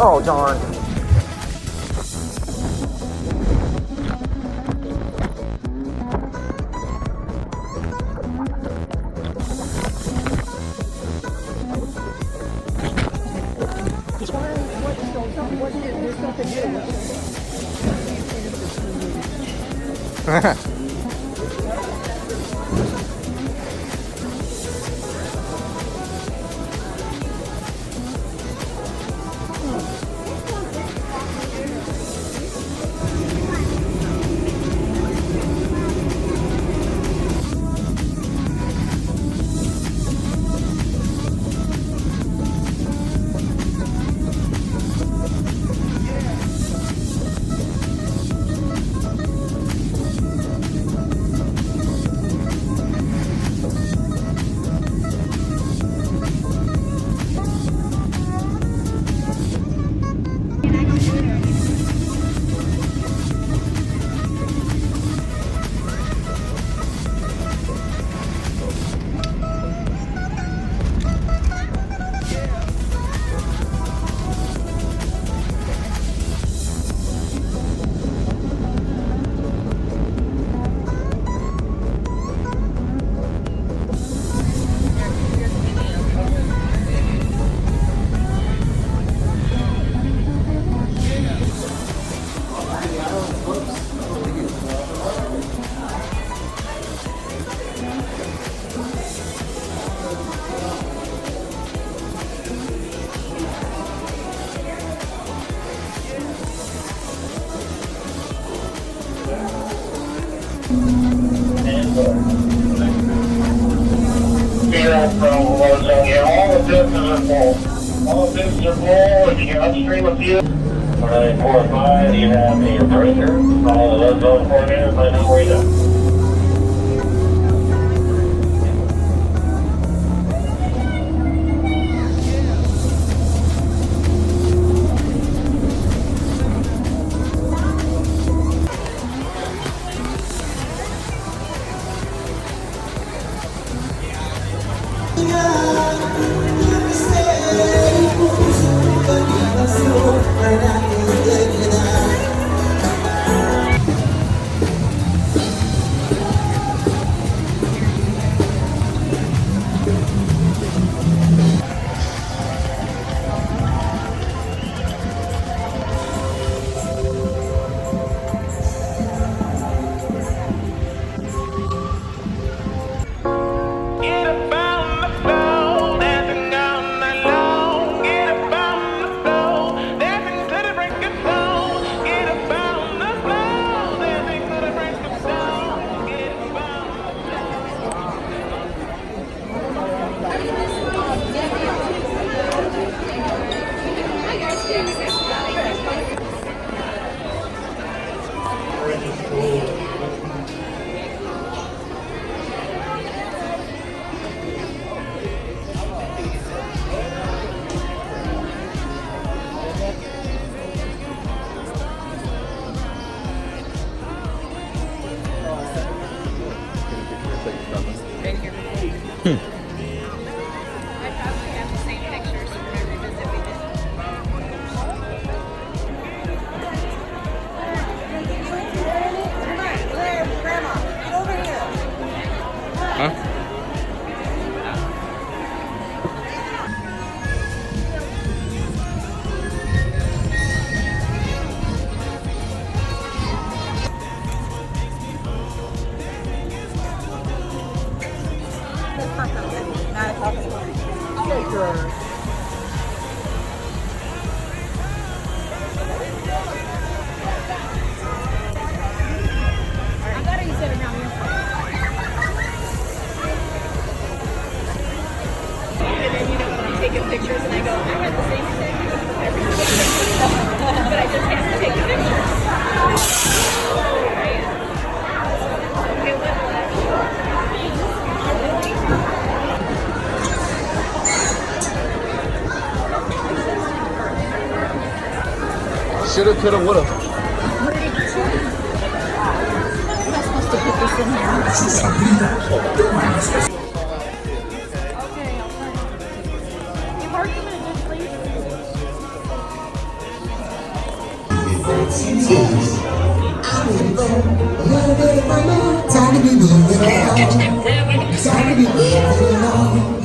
Oh, darn. All the businesses are full. All the businesses are full. If you're upstream a few. 405, you have a breaker. Follow the zone coordinator, find out where you're at. Pictures and I go, I have the same thing. But I just have to take the pictures. Right? Okay, what? Shoulda, coulda, woulda. Am I supposed to put this in here? Okay, I'll try. You parked them in a good place. Time to be moving on. Time to be moving on.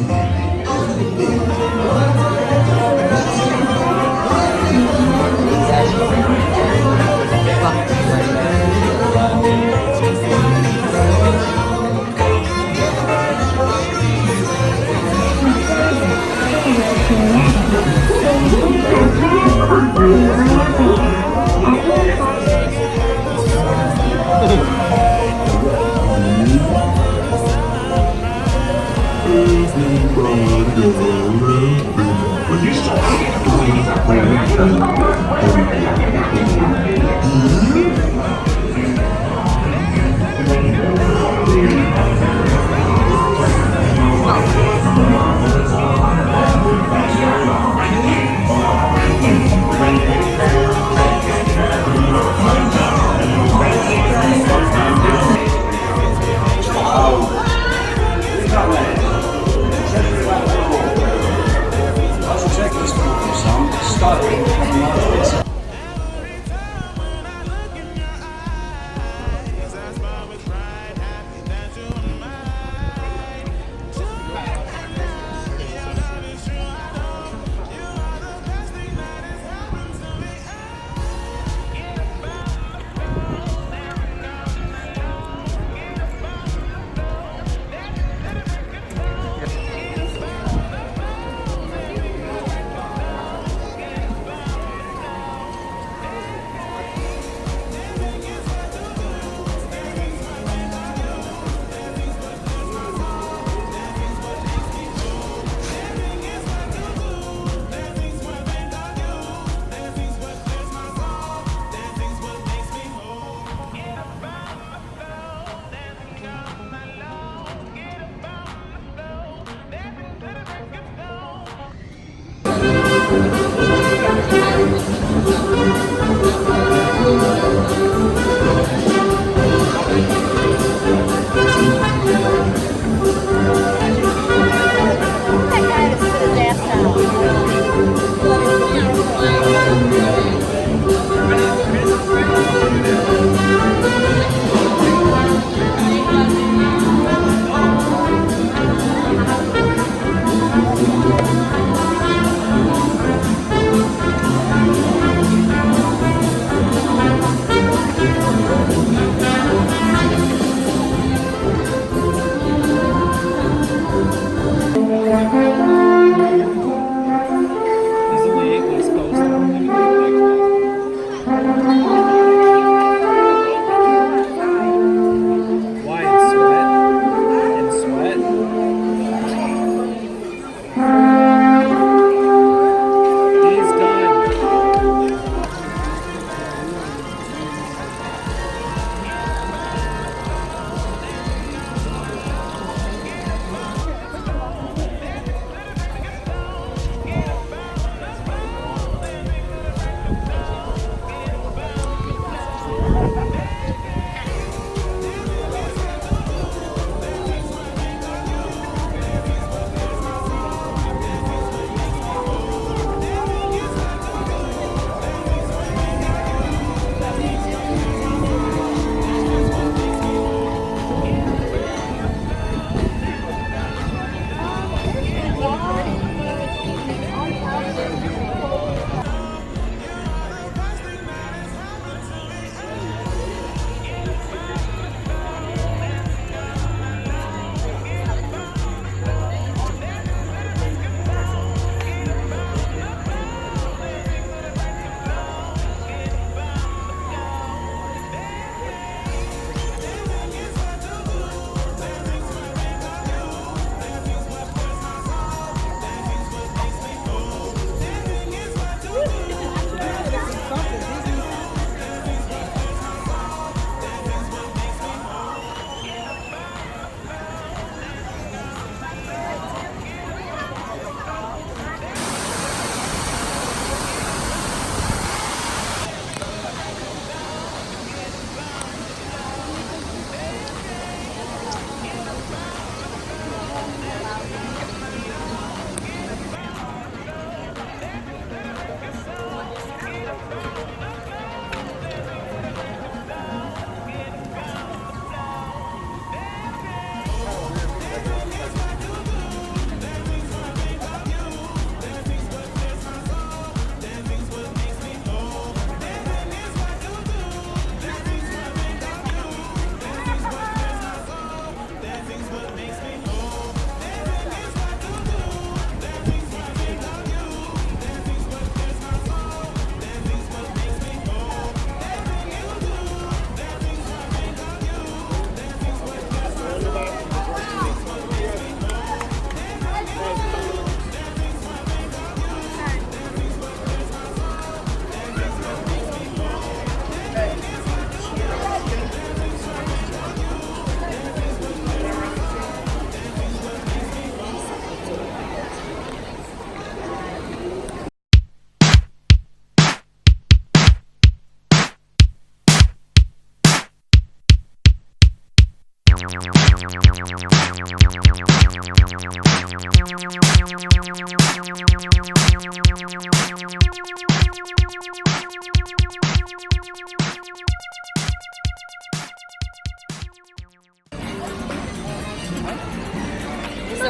So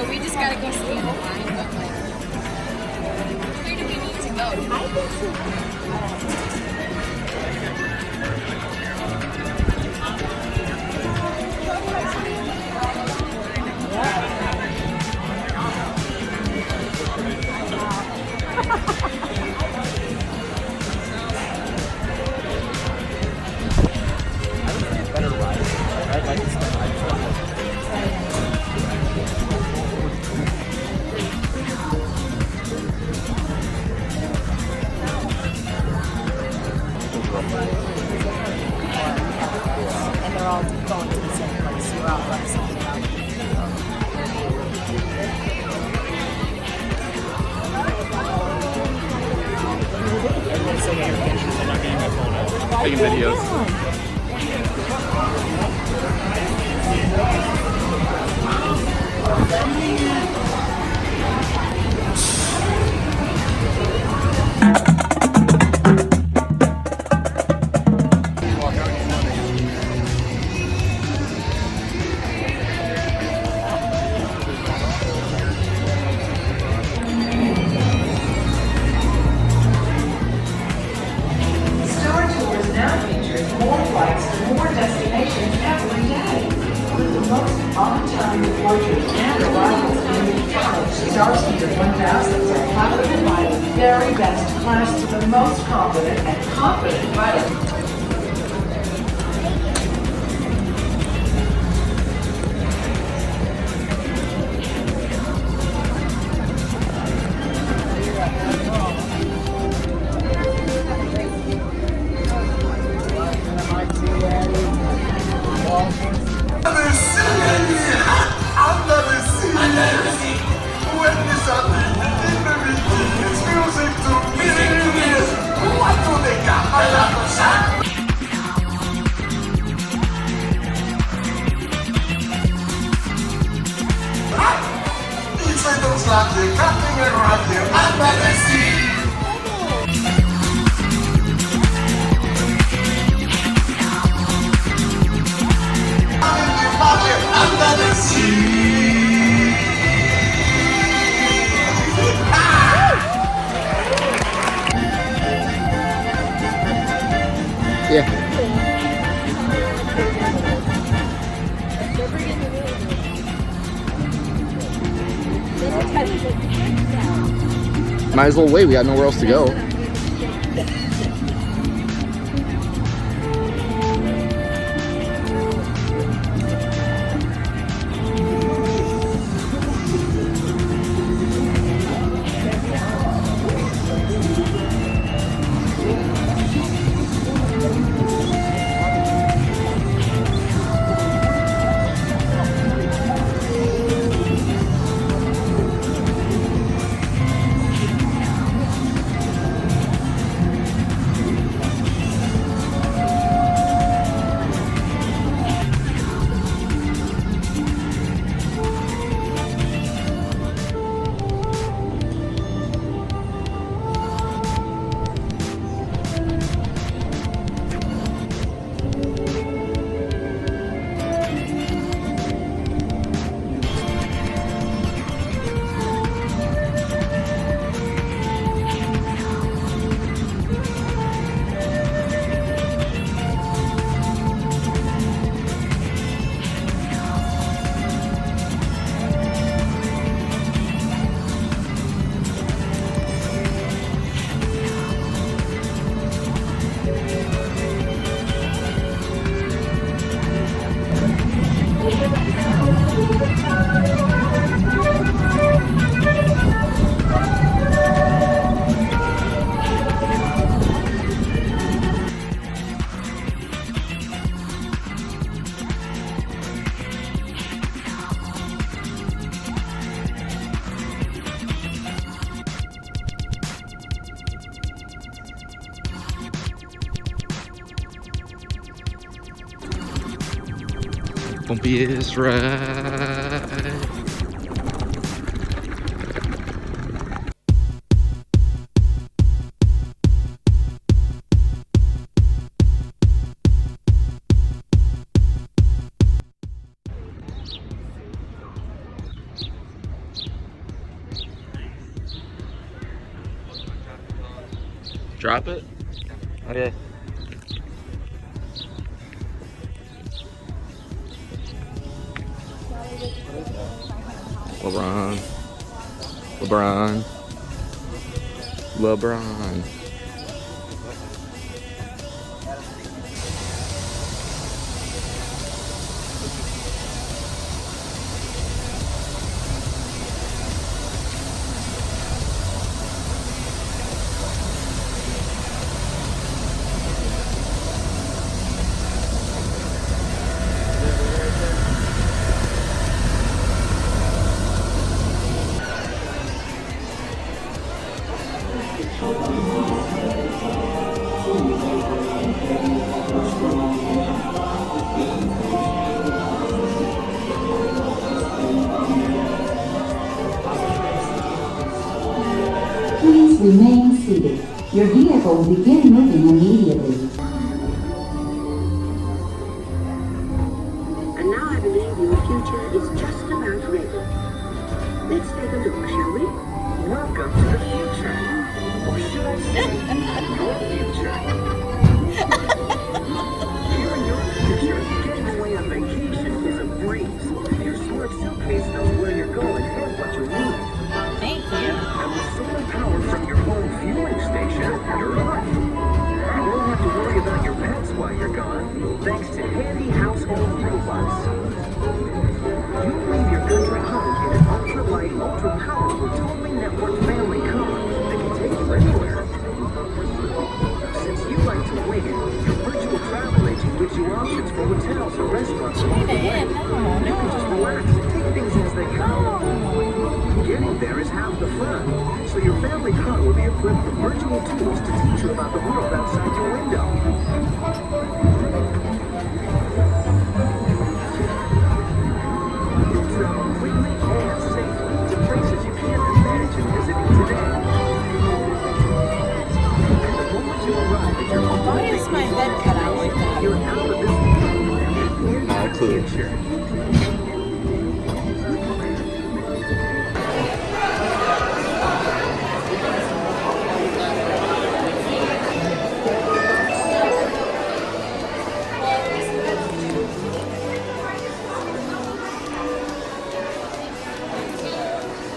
we just gotta go stand in line, but like, where do we need to go? I think so. And they're all going to the same place. We're all going something out. Taking videos. Star Tours now features more flights to more destinations every day. With the most on-time departures and arrivals in the college, Starseeker 1000s are piloted by the very best class to the most confident and confident pilots. Yeah. Might as well wait, we got nowhere else to go. Bumpiest ride. Drop it? Okay. LeBron. Please remain seated. Your vehicle will begin moving immediately. And now I believe your future is just about ready. Let's take a look, shall we? Welcome to the future. Or should I say, your future. Here in your future, getting away on vacation is a breeze. Your smart suitcase knows where you're going and what you need. Thank you. And with solar power from your home fueling station, you're off. You won't have to worry about your pets while you're gone, thanks to handy household robots. You leave your country home in an ultra-light, ultra-powerful, totally networked family car that can take you anywhere. Since you like to wing it, your virtual travel agent gives you options for hotels or restaurants along the way. You can just relax and take things as they come. Getting there is half the fun, so your family car will be equipped with virtual tools to teach you about the world outside your window. You'll travel quickly and safely to places you can't imagine visiting today. And the moment you arrive at your home, Why is my bed cut out like that? you're out of this world and in All the clear. future.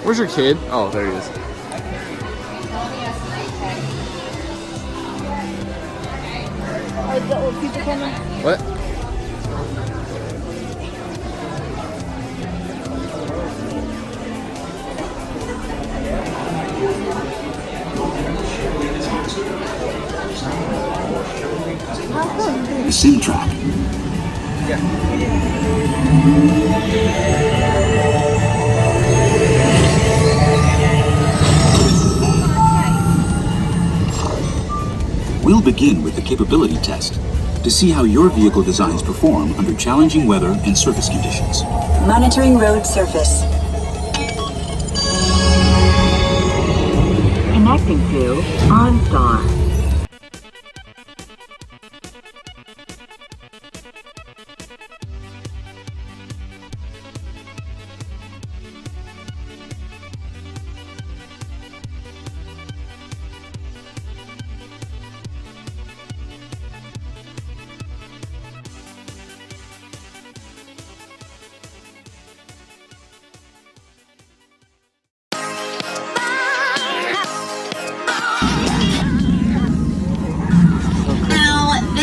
Where's your kid? Oh, there he is. What? The sim track. We'll begin with the capability test to see how your vehicle designs perform under challenging weather and surface conditions. Monitoring road surface. Connecting to OnStar.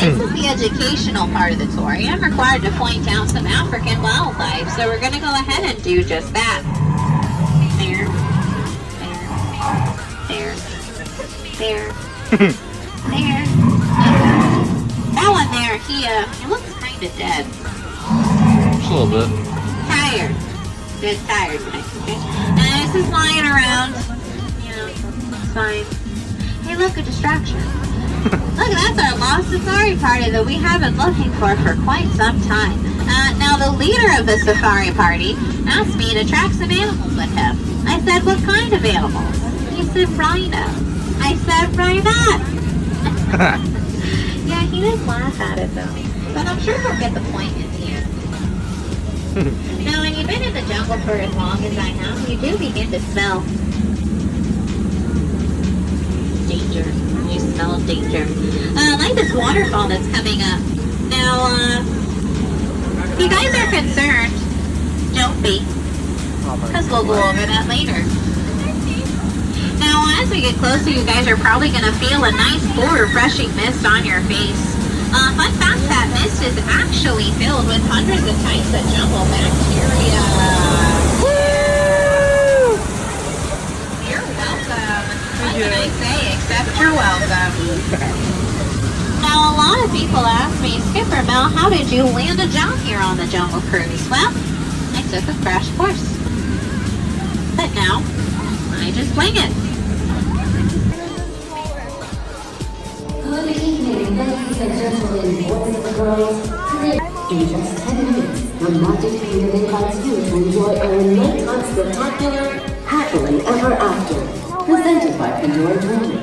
This is the educational part of the tour. I am required to point out some African wildlife, so we're going to go ahead and do just that. There, there, there. That one there, he looks kind of dead. Just a little bit. Tired. Good, tired. And this is lying around. It's fine. Hey, look, a distraction. Look, that's our lost safari party that we have been looking for quite some time. Now the leader of the safari party asked me to track some animals with him. I said, what kind of animals? He said, rhino. I said, why not? Yeah, he didn't laugh at it though. But I'm sure he'll get the point in the end. Now, when you've been in the jungle for as long as I have, you do begin to smell danger. You smell danger. Like this waterfall that's coming up. Now, if you guys are concerned, don't be. Because we'll go over that later. Now, as we get closer, you guys are probably going to feel a nice, cool, refreshing mist on your face. Fun fact, that mist is actually filled with hundreds of types of jungle bacteria. Woo! You're welcome. What can I say except you're welcome? Now, a lot of people ask me, Skipper Mel, how did you land a job here on the Jungle Cruise? Well, I took a crash course. But now, I just wing it. Good evening, ladies and gentlemen, boys and girls. Today, in just 10 minutes, the Magic Kingdom invites you to enjoy a nighttime spectacular Happily Ever After, presented by Pandora Jewelry.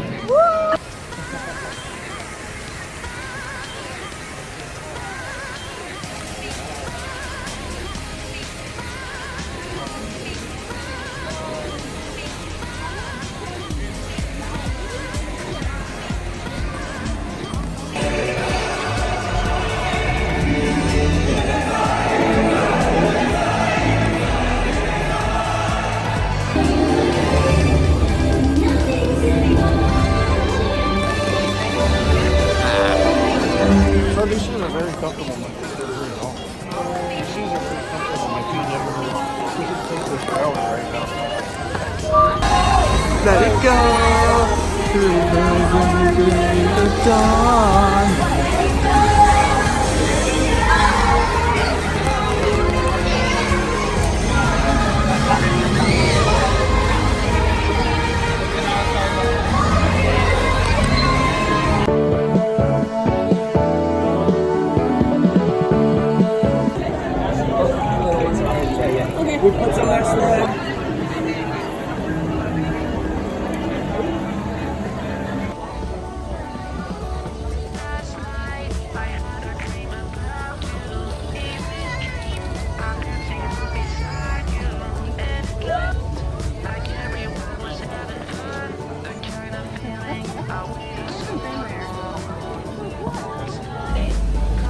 These shoes are very comfortable. They're very long. These shoes are pretty comfortable. My feet never hurt. We can take this shower right now. Let it go. Through the dawn. We put some extra in.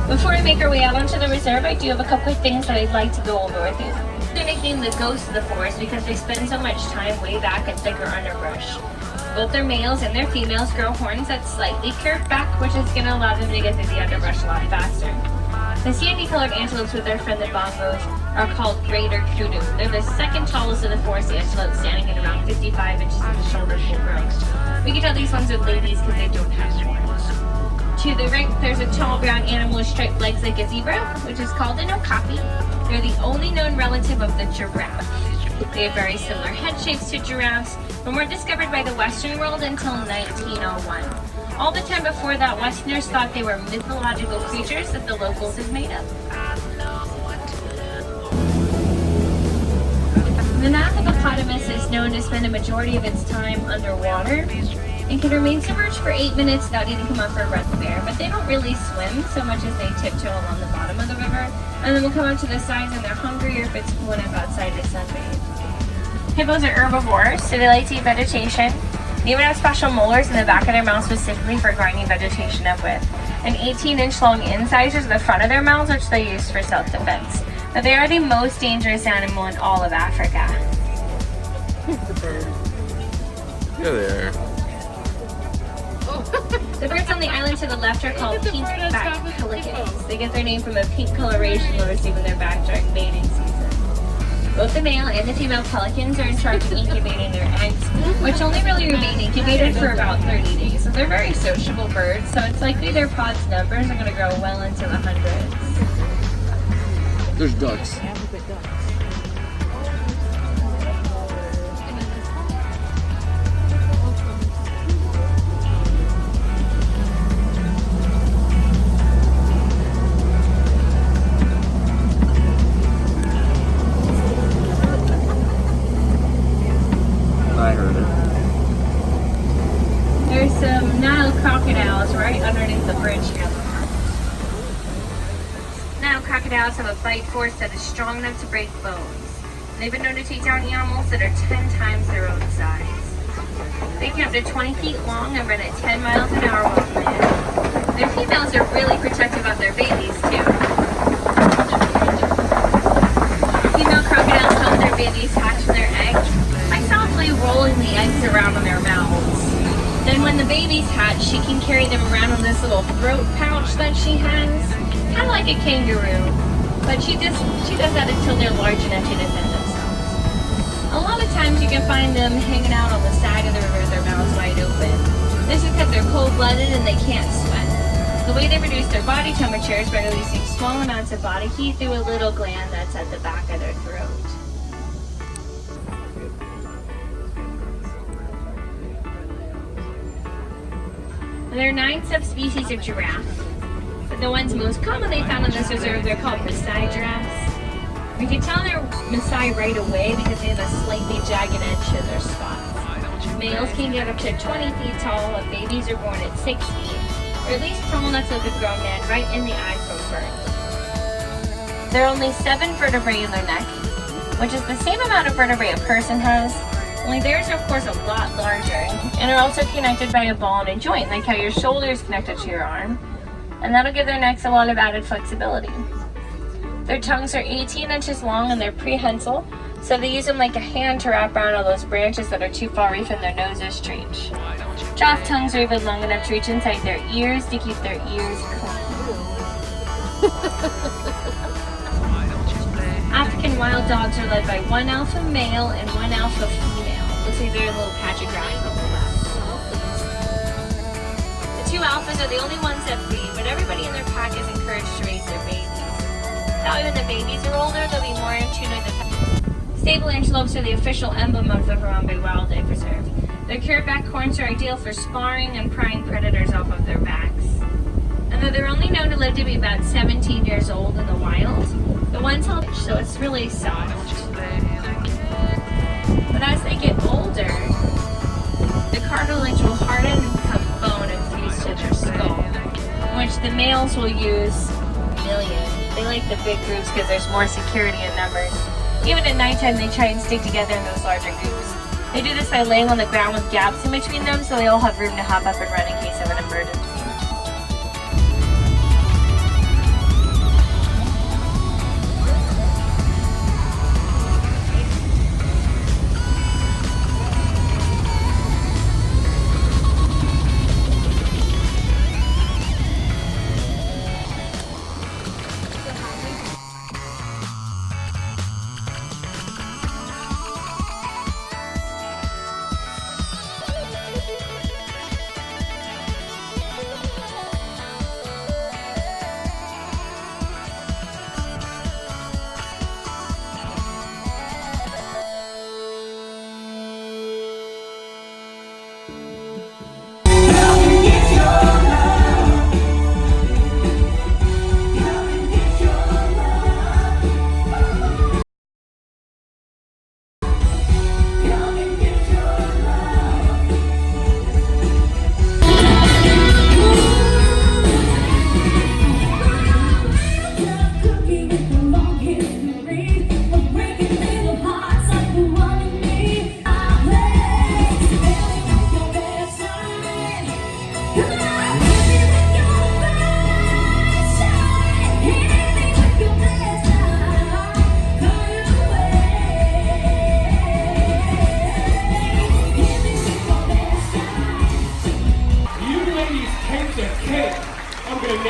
Before we make our way out onto the reserve, I do have a couple of things that I'd like to go over with you. They're nicknamed the ghosts of the forest because they spend so much time way back in thicker underbrush. Both their males and their females grow horns that slightly curve back, which is going to allow them to get through the underbrush a lot faster. The sandy-colored antelopes with their friendly bongos are called greater kudu. They're the second tallest of the forest antelopes, standing at around 55 inches at the shoulder full grown. We can tell these ones are ladies because they don't have horns. To the right, there's a tall brown animal with striped legs like a zebra, which is called an okapi. They're the only known relative of the giraffe. They have very similar head shapes to giraffes, but were discovered by the Western world until 1901. All the time before that, Westerners thought they were mythological creatures that the locals had made up. The Nile hippopotamus is known to spend a majority of its time underwater and can remain submerged for 8 minutes without needing to come up for a breath of air. But they don't really swim so much as they tiptoe along the bottom of the river, and then will come up to the sides when they're hungry or if it's cool enough outside to sunbathe. Hippos are herbivores, so they like to eat vegetation. They even have special molars in the back of their mouth specifically for grinding vegetation up with. An 18-inch long incisors in the front of their mouths, which they use for self-defense. But they are the most dangerous animal in all of Africa. Yeah, they are. The birds on the island to the left are called pink-backed pelicans. They get their name from a pink coloration they'll receive when they're back during mating season. Both the male and the female pelicans are in charge of incubating their eggs, which only really remain incubated for about 30 days. So they're very sociable birds, so it's likely their pod's numbers are going to grow well into the hundreds. There's ducks. Nile crocodiles right underneath the bridge here. Nile crocodiles have a bite force that is strong enough to break bones. They've been known to take down animals that are 10 times their own size. They can up to 20 feet long and run at 10 miles an hour on land. Their females are really protective of their babies too. Female crocodiles help their babies hatch from their eggs by softly rolling the eggs around in their mouths. Then when the babies hatch, she can carry them around in this little throat pouch that she has, kind of like a kangaroo. But she does that until they're large enough to defend themselves. A lot of times you can find them hanging out on the side of the river with their mouths wide open. This is because they're cold-blooded and they can't sweat. The way they reduce their body temperature is by releasing small amounts of body heat through a little gland that's at the back of their throat. There are 9 subspecies of giraffe, but the ones most commonly found in this reserve, they're called Maasai giraffes. We can tell they're Maasai right away because they have a slightly jagged edge to their spots. Males can get up to 20 feet tall if babies are born at 6 feet, or at least tall enough to look a grown man right in the eye from birth. There are only 7 vertebrae in their neck, which is the same amount of vertebrae a person has, only theirs are of course a lot larger, and are also connected by a ball and a joint, like how your shoulder is connected to your arm, and that'll give their necks a lot of added flexibility. Their tongues are 18 inches long and they're prehensile, so they use them like a hand to wrap around all those branches that are too far away from their noses to reach. Giraffe tongues are even long enough to reach inside their ears to keep their ears clean. African wild dogs are led by 1 alpha male and 1 alpha female. Looks like there's a little patch of grass on the left. The 2 alphas are the only ones that breed, but everybody in their pack is encouraged to raise their babies. That way when the babies are older, they'll be more in tune with the pack. Sable antelopes are the official emblem of the Harambe Wildlife Reserve. Their curved back horns are ideal for sparring and prying predators off of their backs. And though they're only known to live to be about 17 years old in the wild, the ones held, so it's really soft. But as they get older, the cartilage will harden and become bone and fuse to their skull, which the males will use million. They like the big groups because there's more security in numbers. Even at nighttime, they try and stick together in those larger groups. They do this by laying on the ground with gaps in between them so they all have room to hop up and run in case of an emergency.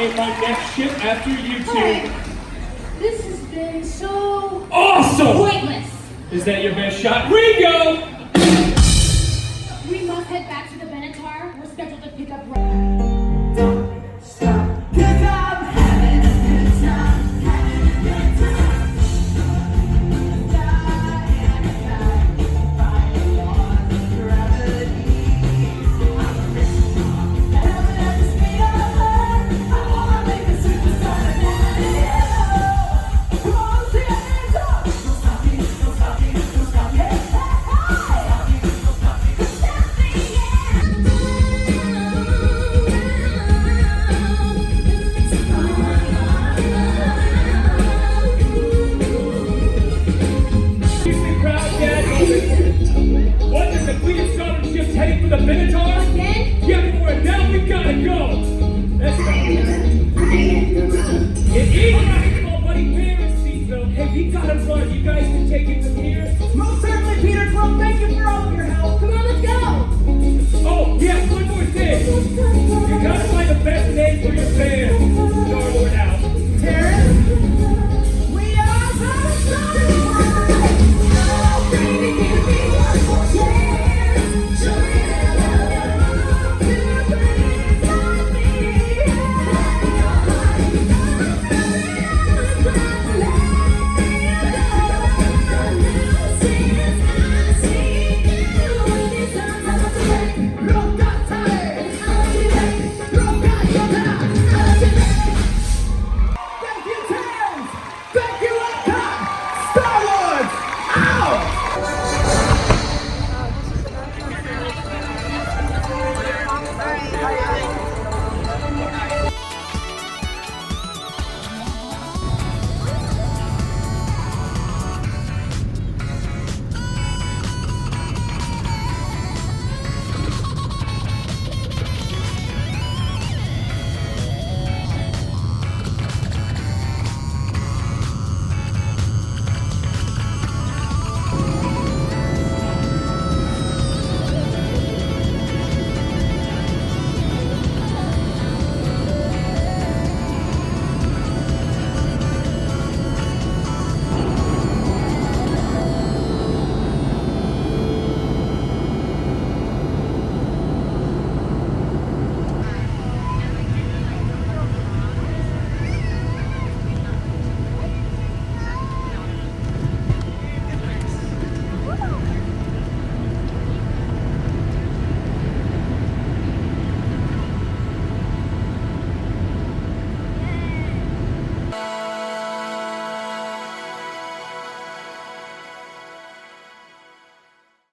name my next ship after you two. Hey, this has been so awesome! pointless. Is that your best shot? Ringo! We must head back to the Benatar. We're scheduled to pick up right